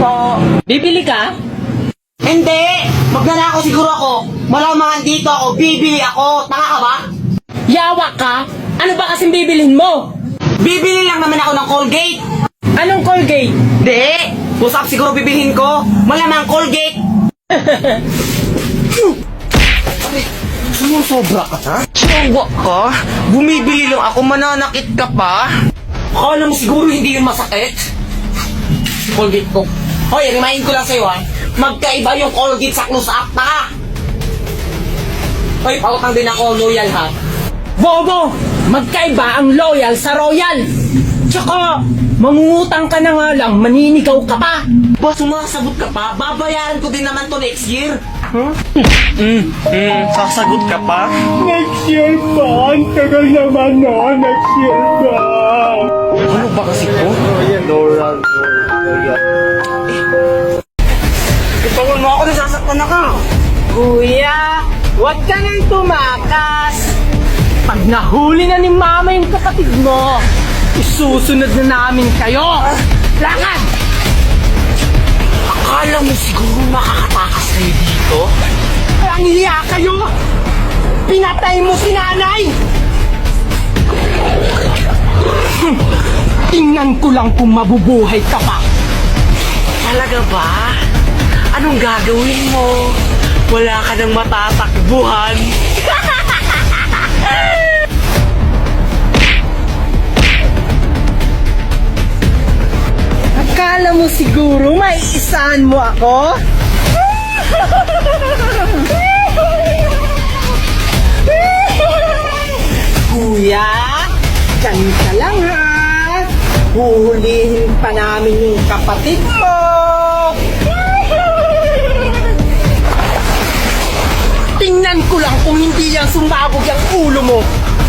po. Bibili ka? Hindi! Magnanakaw siguro ako. Malamang dito ako, bibili ako. Tanga ka ba? Yawa ka? Ano ba kasing bibilhin mo? Bibili lang naman ako ng Colgate. Anong Colgate? Hindi! Pusap siguro bibilhin ko. Malamang Colgate. Sumusobra ka na? Siyawa ka? Bumibili lang ako, mananakit ka pa? Akala mo siguro hindi yun masakit? Colgate ko. Hoy, remind ko lang sa'yo ha. Magkaiba yung Colgate sa close-up na ka. Hoy, pautang din ako loyal ha. Bobo! Magkaiba ang loyal sa royal! Tsaka, mangungutang ka na nga lang, maninigaw ka pa! Ba, sumasagot ka pa? Babayaran ko din naman to next year. Sasagot ka pa? Next year pa? Ang tagal naman na, next year pa! Ano ba kasi ko? Ipangon mo ako, nasasaktan na ka. Kuya, huwag ka nang tumakas! Pag nahuli na ni Mama yung kapatid mo, isusunod na namin kayo! Lakad! Akala mo siguro makakatakas kayo dito? Ang hiya kayo! Pinatay mo si nanay! Tingnan ko lang kung mabubuhay ka pa! Talaga ba? Anong gagawin mo? Wala ka nang matatakbuhan. Akala mo siguro may isahan mo ako? Kuya, ganito lang ha. Huhulihin pa namin yung kapatid mo. Tingnan ko lang kung hindi yan sumabog ang ulo mo.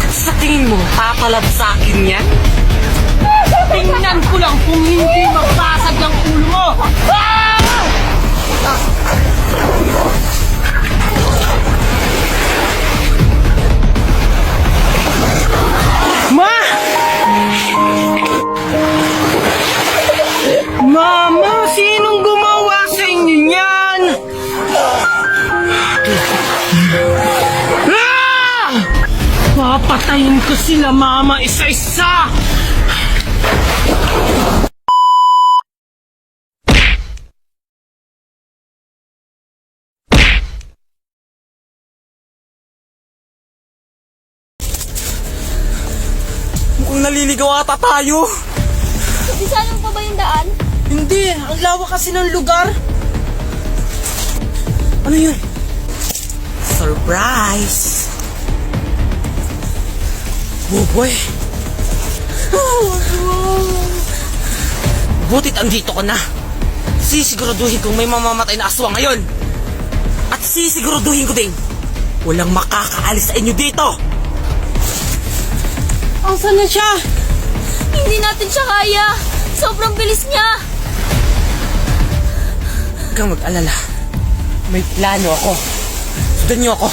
Sa tingin mo, tatalab sa akin yan? Tingnan ko lang kung hindi mabasag ang ulo mo. Ah! Ma! Mama, sinong gumawa sa inyo yan? Ah! Papatayin ko sila, Mama, isa-isa! Mukhang naliligaw ata tayo. Isa lang pa ba yung daan? Hindi, ang lawak kasi ng lugar. Ano yun? Surprise! Oh boy! Butit andito ka na. Sisiguraduhin kong may mamamatay na aswang ngayon. At sisiguraduhin ko din, walang makakaalis sa inyo dito. Asan na siya? Hindi natin siya kaya. Sobrang bilis niya. Huwag kang mag-alala. May plano ako. Sundan niyo ako.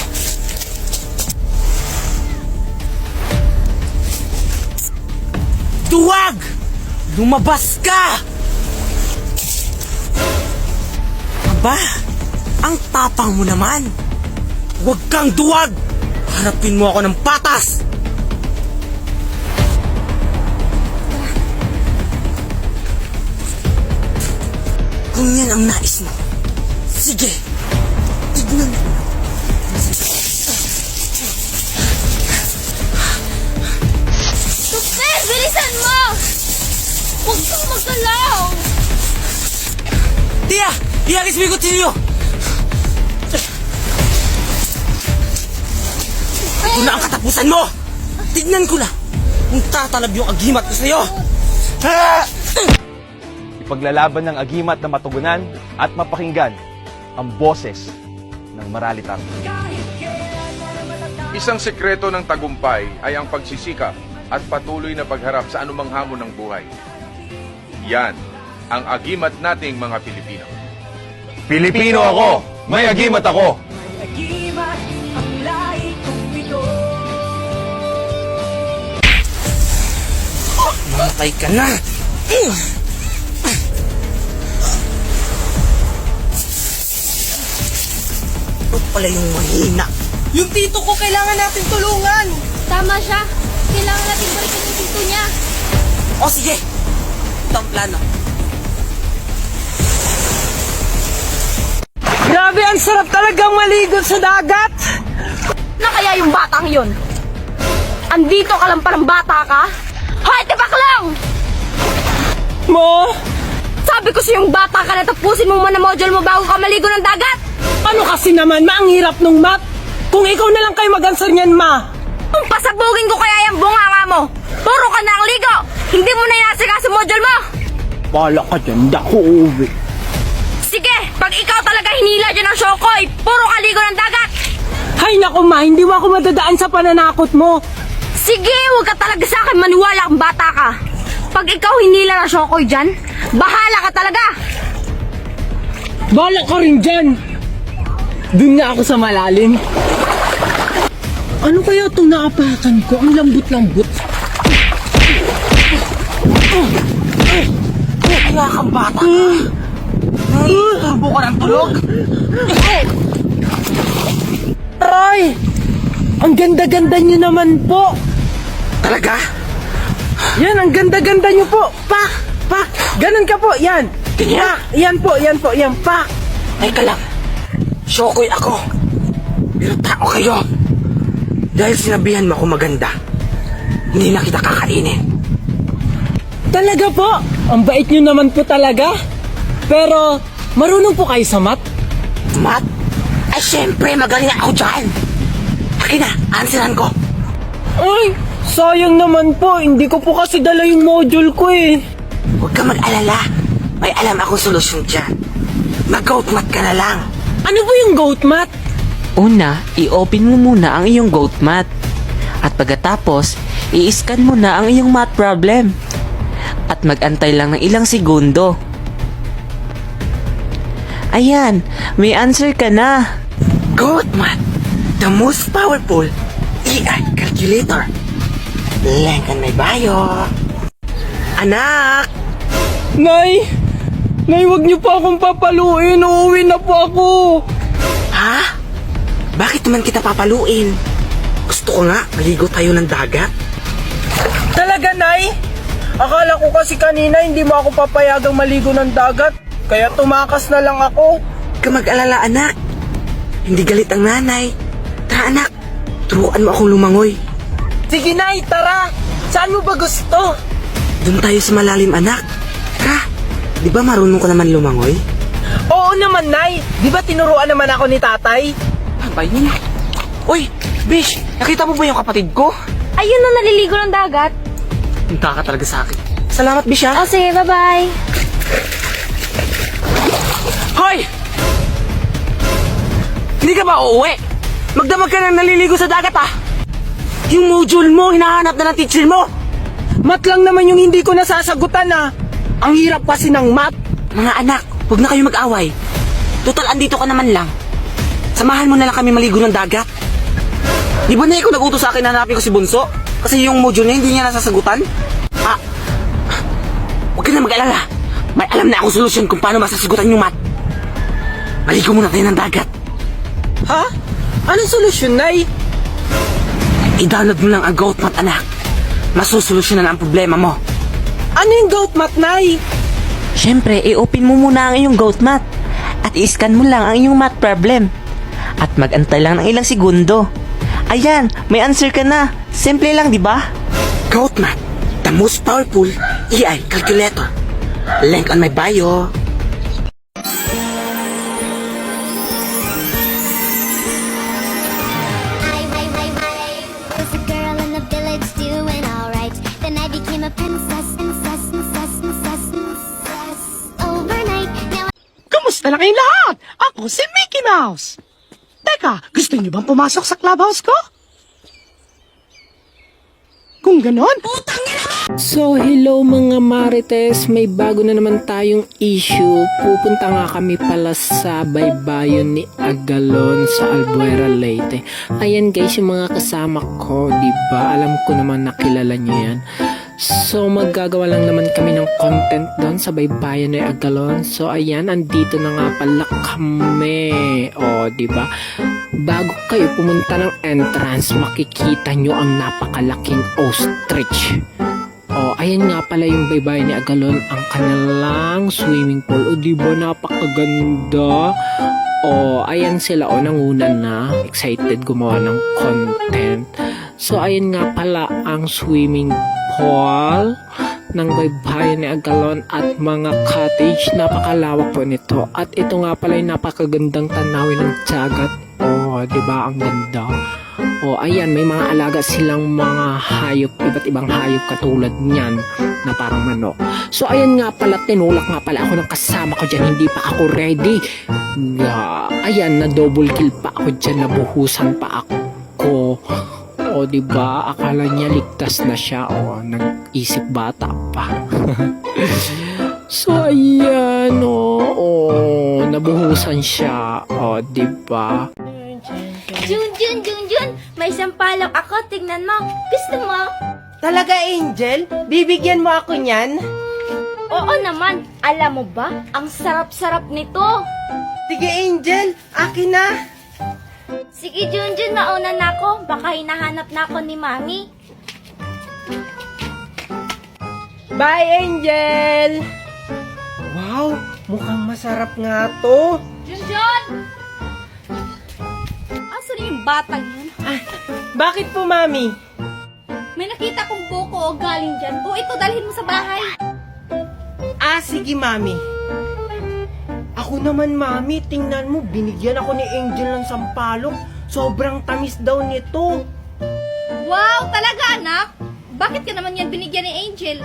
Duwag! Lumabas ka! Aba, ang tapang mo naman. Huwag kang duwag! Harapin mo ako ng patas! Kung yan ang nais mo, sige, tignan mo. Tupe, bilisan mo! Huwag kang magalaw! Tia! Iagis mo yung kutsilyo! Ito na ang katapusan mo! Tignan ko na kung tatalab yung agimat ko sa'yo! Ipaglalaban ng agimat na matugunan at mapakinggan ang boses ng maralitang. Isang sekreto ng tagumpay ay ang pagsisikap at patuloy na pagharap sa anumang hamon ng buhay. Yan ang agimat nating mga Pilipino. Pilipino ako! May agimat ako! Mamatay ka na! pala yung mahina. Yung tito ko kailangan natin tulungan. Tama siya. Kailangan natin balikan yung tito niya. O sige, ito ang plano. Grabe, ang sarap talagang maligo sa dagat. Na kaya yung batang yun? Andito ka lang parang bata ka? Hoy, tibak lang! Mo? Sabi ko sa'yong bata ka na tapusin mo muna module mo bago ka maligo ng dagat! Ano kasi naman, ma, ang hirap nung math. Kung ikaw na lang kayo mag-answer niyan, ma. Kung pasabugin ko kaya yung bunganga mo, puro ka na ang ligo! Hindi mo na inasikaso module mo! Bala ka dyan, di ako uuwi. Sige, pag ikaw talaga hinila dyan ng Shokoy, puro ka ligo ng dagat! Hay naku, ma, hindi mo ako madadaan sa pananakot mo. Sige, huwag ka talaga sa akin maniwala kung bata ka. Pag ikaw hinila ng Shokoy dyan, bahala ka talaga! Bala ka rin dyan. Doon na ako sa malalim. Ano kaya itong naapakan ko? Ang lambot-lambot. Kaya kang bata ka. Turbo ka ng tulog. Aray! Ang ganda-ganda niyo naman po. Talaga? Yan, ang ganda-ganda niyo po. Pak! Pak! Ganun ka po, yan. Ganyan? Pak! Yan po, yan po, yan. Pak! Ay ka lang. Shokoy ako. Pero tao kayo. Dahil sinabihan mo ako maganda, hindi na kita kakainin. Talaga po. Ang bait niyo naman po talaga. Pero, marunong po kayo sa math? Mat? Ay syempre, magaling ako dyan. Akin na, answeran ko. Ay, sayang naman po. Hindi ko po kasi dala yung module ko eh. Huwag ka mag-alala. May alam akong solusyon dyan. Mag-goat mat ka na lang. Ano po yung goat math? Una, i-open mo muna ang iyong goat math. At pagkatapos, i-scan mo na ang iyong math problem. At mag-antay lang ng ilang segundo. Ayan, may answer ka na. Goat mat, the most powerful AI calculator. Link on my bio. Anak! Nay! Nay, wag niyo po akong papaluin. Uuwi na po ako. Ha? Bakit naman kita papaluin? Gusto ko nga, maligo tayo ng dagat. Talaga, Nay? Akala ko kasi kanina hindi mo ako papayagang maligo ng dagat. Kaya tumakas na lang ako. Huwag ka mag-alala, anak. Hindi galit ang nanay. Tara, anak. Turuan mo akong lumangoy. Sige, Nay, tara. Saan mo ba gusto? Doon tayo sa malalim, anak. Tara. Di ba marunong ka naman lumangoy? Oo naman, Nay. Di ba tinuruan naman ako ni tatay? Abay yun. Uy, Bish, nakita mo ba yung kapatid ko? Ayun na naliligo ng dagat. Punta ka talaga sa akin. Salamat, Bish, ha? O sige, bye-bye. Hoy! Hindi ka ba uuwi? Magdamag ka na naliligo sa dagat, ha? Yung module mo, hinahanap na ng teacher mo. Mat lang naman yung hindi ko nasasagutan ah. Ang hirap kasi ng math. Mga anak, huwag na kayo mag-away. Total, andito ka naman lang. Samahan mo na lang kami maligo ng dagat. Di ba na ikaw nag-utos sa akin na hanapin ko si Bunso? Kasi yung module niya hindi niya nasasagutan? Ah, huwag ka na mag-alala. May alam na akong solusyon kung paano masasagutan yung math. Maligo muna tayo ng dagat. Ha? Anong solusyon, Nay? I-download mo lang ang Goat Math, anak. Masusolusyonan ang problema mo. Ano yung goat math, Nay? Siyempre, i-open mo muna ang iyong goat math. At i-scan mo lang ang iyong math problem. At mag-antay lang ng ilang segundo. Ayan, may answer ka na. Simple lang, di ba? Goat Math, the most powerful AI calculator. Link on my bio. I was a girl in the village doing alright. Then I became a princess. Overnight, now Kamusta na kayong lahat? Ako si Mickey Mouse. Teka, gusto niyo bang pumasok sa clubhouse ko? Kung ganon? So, hello mga Marites. May bago na naman tayong issue. Pupunta nga kami pala sa baybayon ni Agalon sa Albuera, Leyte. Ayan guys, yung mga kasama ko, diba? Alam ko naman nakilala nyo yan. So, maggagawa lang naman kami ng content doon sa baybayin ni Agalon. So, ayan, andito na nga pala kami. O, di ba? Bago kayo pumunta ng entrance, makikita nyo ang napakalaking ostrich. O, ayan nga pala yung baybayin ni Agalon, ang kanilang swimming pool. O, di ba? Napakaganda. O, ayan sila. O, nangunan na. Excited gumawa ng content. So, ayan nga pala ang swimming pool ng baybayin ni Agalon at mga cottage. Napakalawak po nito. At ito nga pala yung napakagandang tanawin ng dagat. Oh, di ba? Ang ganda. Oh, ayan, may mga alaga silang mga hayop, iba't ibang hayop katulad niyan na parang manok. So, ayan nga pala, tinulak nga pala ako ng kasama ko dyan. Hindi pa ako ready. Ayan, na double kill pa ako dyan. Nabuhusan pa ako. O, di ba? Akala niya ligtas na siya. O, nag-isip bata pa. So, ayan, nabuhusan siya. O, di ba? Jun, may sampalok ako, tingnan mo. Gusto mo? Talaga, Angel? Bibigyan mo ako niyan? Oo naman, alam mo ba? Ang sarap-sarap nito. Sige, Angel. Akin na. Sige, Jun, mauna na ako. Baka hinahanap na ako ni Mami. Bye, Angel! Wow, mukhang masarap nga to. Jun! Asan yung batang yun? Bakit po, Mami? May nakita kong buko o galing dyan. O ito, dalhin mo sa bahay. Sige, Mami. Ako naman, Mami, tingnan mo, binigyan ako ni Angel ng sampalok. Sobrang tamis daw nito. Wow, talaga anak? Bakit ka naman yan binigyan ni Angel?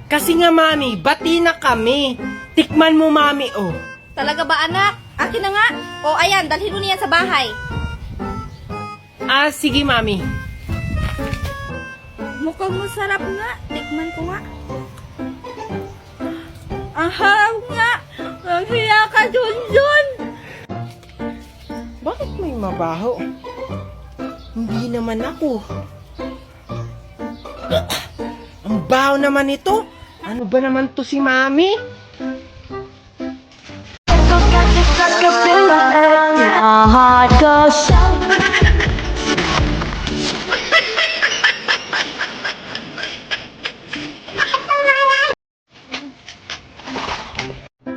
Kasi nga, Mami, bati na kami. Tikman mo, Mami, oh. Talaga ba anak? Akin na nga. O ayan, dalhin mo niyan sa bahay. Sige, Mami. Mukhang masarap nga. Tikman ko nga. Aham nga. Maghiya ka, Jun. Bakit may mabaho? Hindi naman ako. Ang baho naman ito. Ano ba naman to si Mami?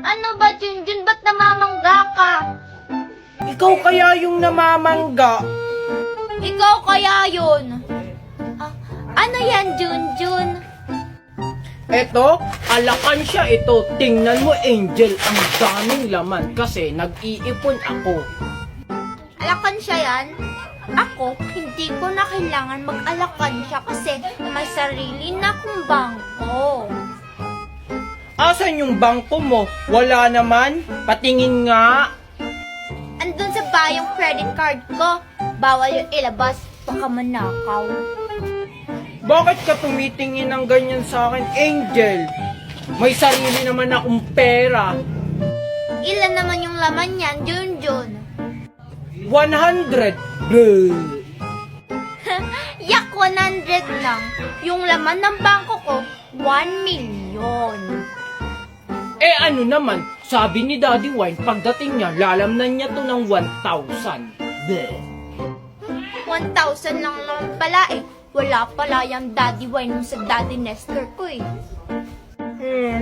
Ano ba, Jun? Ba't namamangga ka? Ikaw kaya yung namamangga? Ikaw kaya yun. Ano yan, Jun? Eto, alakan siya ito. Tingnan mo, Angel, ang daming laman kasi nag-iipon ako. Alakan siya yan? Ako, hindi ko na kailangan mag-alakan siya kasi may sarili na akong bangko. Asan yung bangko mo? Wala naman. Patingin nga. Andun sa bayong credit card ko. Bawal yung ilabas, baka manakaw. Bakit ka tumitingin ng ganyan sa akin, Angel? May sarili naman akong pera. Ilan naman yung laman yan, Jun? 100. Bleh. Yak, 100 lang. Yung laman ng bangko ko, 1 million. Ano naman, sabi ni Daddy Wine, pagdating niya, lalamnan niya to ng 1,000. Bleh. 1,000 lang naman pala eh. Wala pala yung Daddy Wine mo sa Daddy Nestor ko eh.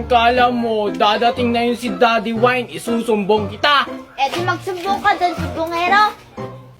Kala mo, dadating na yun si Daddy Wine, isusumbong kita. Eh di magsumbong ka dun sa